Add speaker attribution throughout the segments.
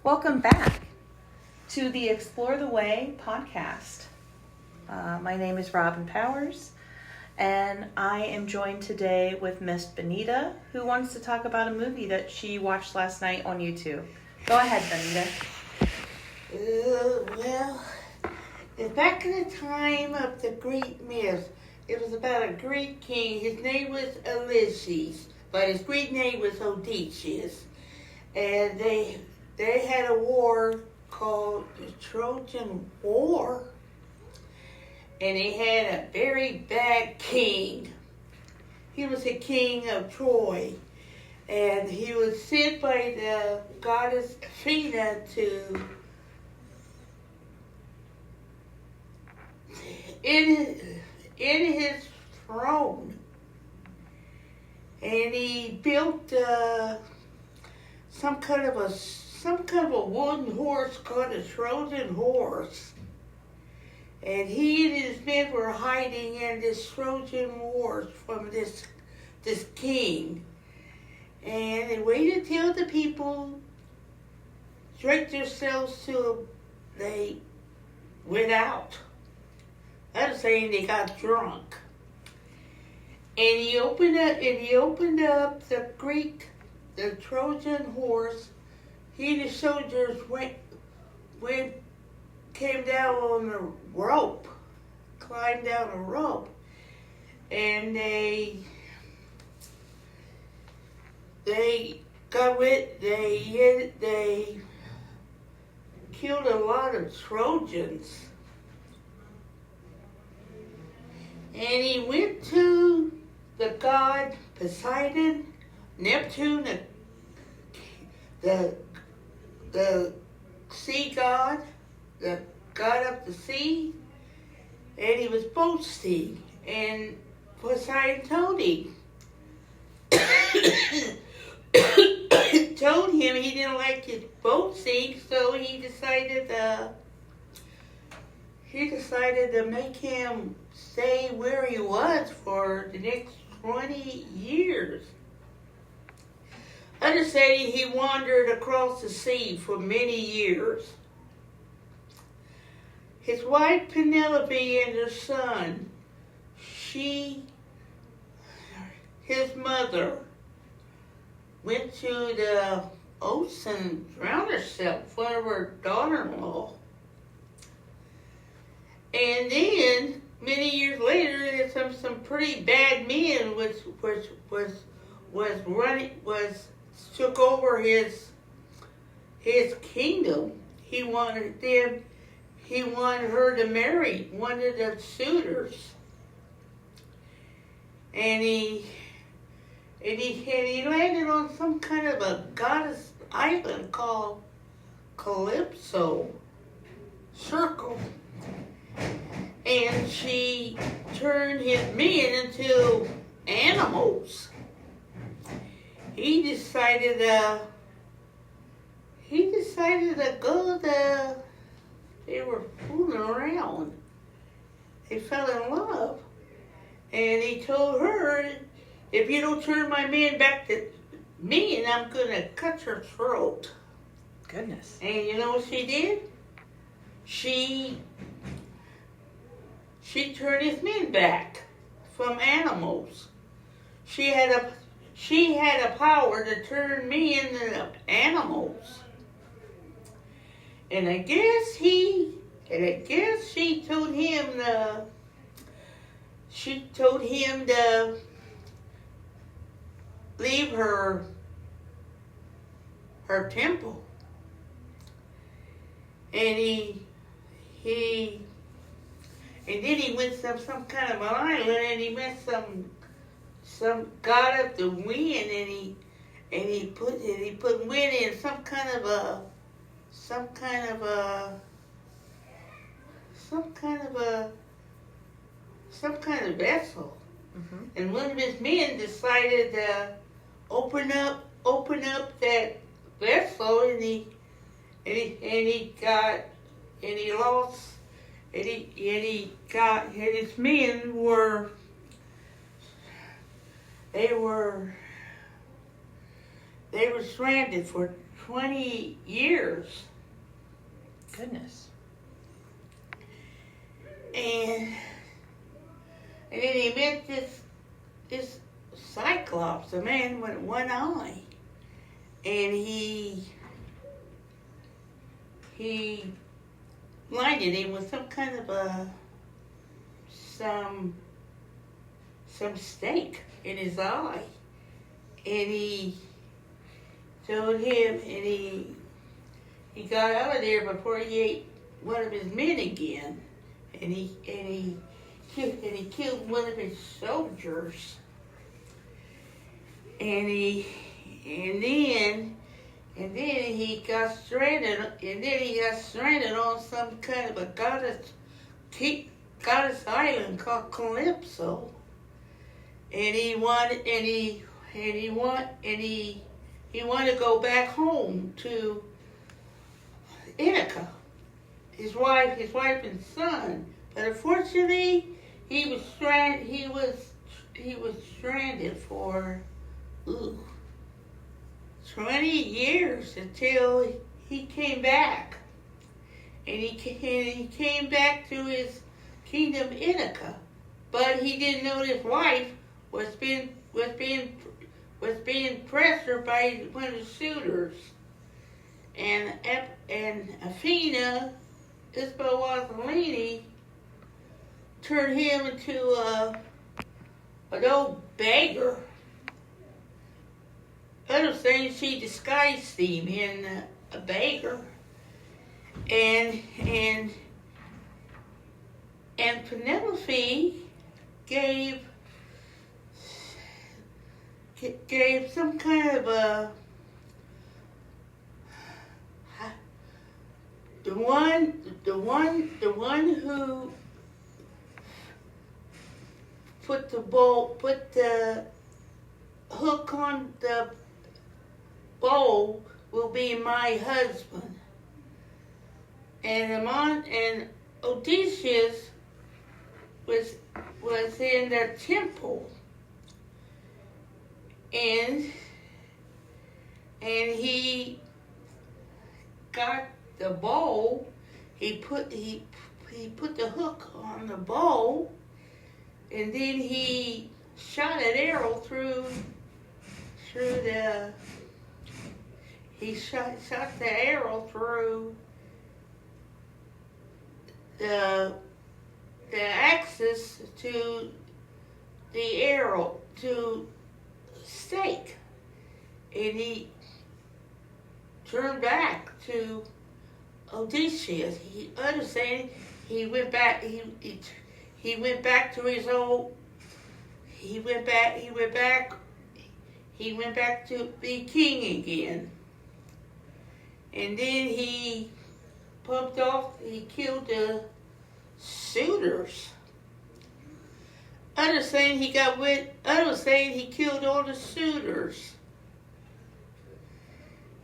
Speaker 1: Welcome back to the Explore the Way podcast. My name is Robin Powers, and I am joined today with Miss Bonita, who wants to talk about a movie that she watched last night on YouTube. Go ahead, Bonita.
Speaker 2: It's back in the time of the Greek myth. It was about a Greek king. His name was Ulysses, but his Greek name was Odysseus. And they had a war called the Trojan War. And they had a very bad king. He was the king of Troy. And he was sent by the goddess Athena to in his throne. And he built some kind of a wooden horse called a Trojan horse. And he and his men were hiding in this Trojan War from this king. And they waited till the people drank themselves till they went out. I'm saying they got drunk. And he opened up the Trojan horse. He and the soldiers came down on a rope, climbed down a rope, and they killed a lot of Trojans. And he went to the god Poseidon, Neptune, the sea god, the god of the sea, and he was boasting. And Poseidon told him, he didn't like his boasting, so he decided to make him stay where he was for the next 20 years. Others say he wandered across the sea for many years. His wife Penelope and her son, his mother, went to the ocean and drowned herself, one of her daughter-in-law. And then, many years later, some pretty bad men took over his kingdom. He wanted her to marry one of the suitors. And he landed on some kind of a goddess island called Calypso Circle. And she turned his men into animals. He decided to go they were fooling around. They fell in love. And he told her, if you don't turn my men back to me, and I'm going to cut your throat.
Speaker 1: Goodness.
Speaker 2: And you know what she did? She turned his men back from animals. She had a power to turn me into animals. And I guess she told him to leave her temple. And then he went to some kind of an island, and he met some god of the wind, and he put wind in some kind of vessel.
Speaker 1: Mm-hmm.
Speaker 2: And one of his men decided to open up that vessel, and his men were stranded for 20 years.
Speaker 1: Goodness.
Speaker 2: And then he met this Cyclops, a man with one eye. And he blinded him with some kind of some stake in his eye. And he told him, and he got out of there before he ate one of his men again. And he killed one of his soldiers. And then he got stranded. And then he got stranded on some kind of a goddess island called Calypso. And he wanted to go back home to Ithaca, his wife and son. But unfortunately, he was stranded for 20 years until he came back. And he came back to his kingdom Ithaca. But he didn't know his wife was being pressured by one of the suitors. And Athena, Isbawazalini, turned him into an old beggar. Other things, she disguised him in a beggar. And Penelope gave some kind of the one who put the hook on the bow will be my husband. And Odysseus was in the temple, and he got the bow. He put the hook on the bow, and then he shot an arrow through the. He shot the arrow through the axis to the arrow to stake, and he turned back to Odysseus. He understand. He went back. He went back to his old. He went back to be king again. And then he pumped off. He killed the suitors. Others saying he killed all the suitors.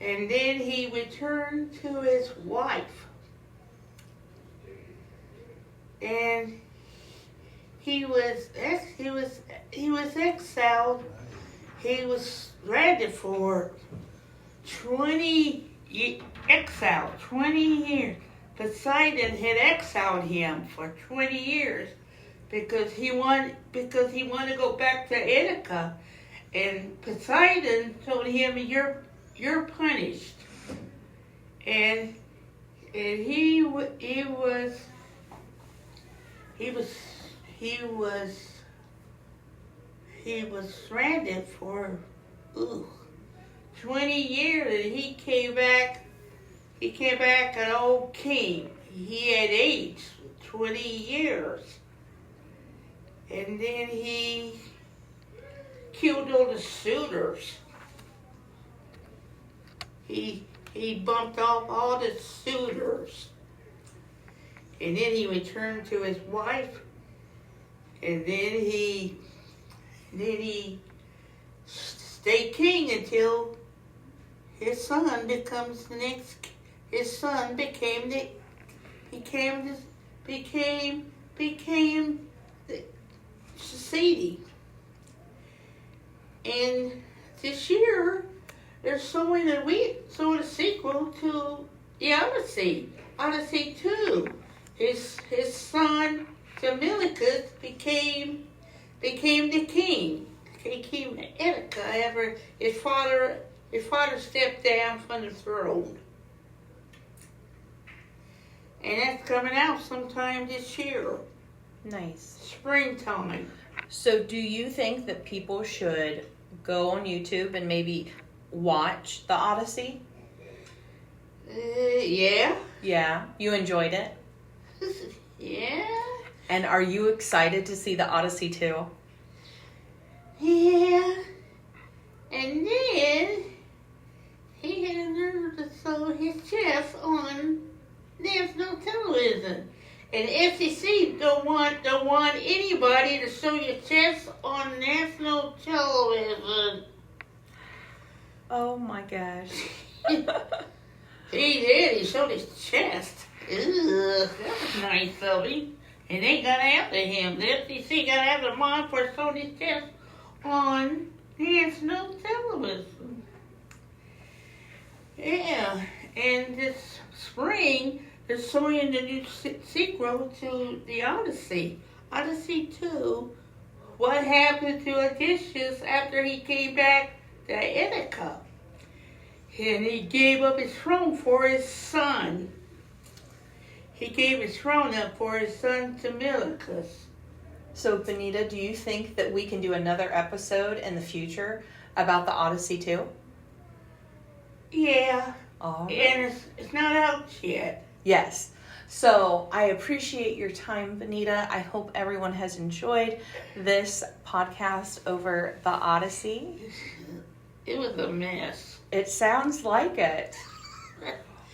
Speaker 2: And then he returned to his wife. And he was exiled. He was stranded for 20 years. Poseidon had exiled him for 20 years because he wanted to go back to Ithaca, and Poseidon told him, "You're punished," and he was stranded for 20 years, and he came back an old king. He had aged 20 years. And then he killed all the suitors. He bumped off all the suitors. And then he returned to his wife. And then he stayed king until his son becomes the next. His son became the succeeding. And this year they're showing the sequel to the Odyssey, Odyssey 2. His son Jamaica became the king. He became Ithaca after his father stepped down from the throne. And that's coming out sometime this year.
Speaker 1: Nice.
Speaker 2: Springtime.
Speaker 1: So do you think that people should go on YouTube and maybe watch the Odyssey?
Speaker 2: Yeah.
Speaker 1: Yeah. You enjoyed it?
Speaker 2: Yeah.
Speaker 1: And are you excited to see the Odyssey 2?
Speaker 2: Yeah. And then he had a nerve to show his chest on national television. And FCC don't want anybody to show your chest on national television.
Speaker 1: Oh my gosh.
Speaker 2: He did. He showed his chest. Ugh, that was nice of him. And they got after him. The FCC got after him for showing his chest on national television. Yeah. And this spring, they're showing the new sequel to the Odyssey. Odyssey 2. What happened to Odysseus after he came back to Ithaca? And he gave up his throne for his son. He gave his throne up for his son Telemachus.
Speaker 1: So, Bonita, do you think that we can do another episode in the future about the Odyssey 2?
Speaker 2: Yeah.
Speaker 1: All right.
Speaker 2: And it's not out yet.
Speaker 1: Yes. So I appreciate your time, Bonita. I hope everyone has enjoyed this podcast over the Odyssey.
Speaker 2: It was a mess.
Speaker 1: It sounds like it.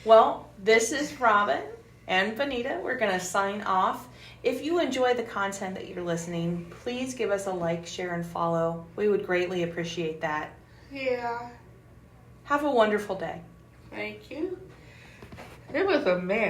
Speaker 1: Well, this is Robin and Bonita. We're going to sign off. If you enjoy the content that you're listening, please give us a like, share, and follow. We would greatly appreciate that.
Speaker 2: Yeah.
Speaker 1: Have a wonderful day.
Speaker 2: Thank you. It was a mess.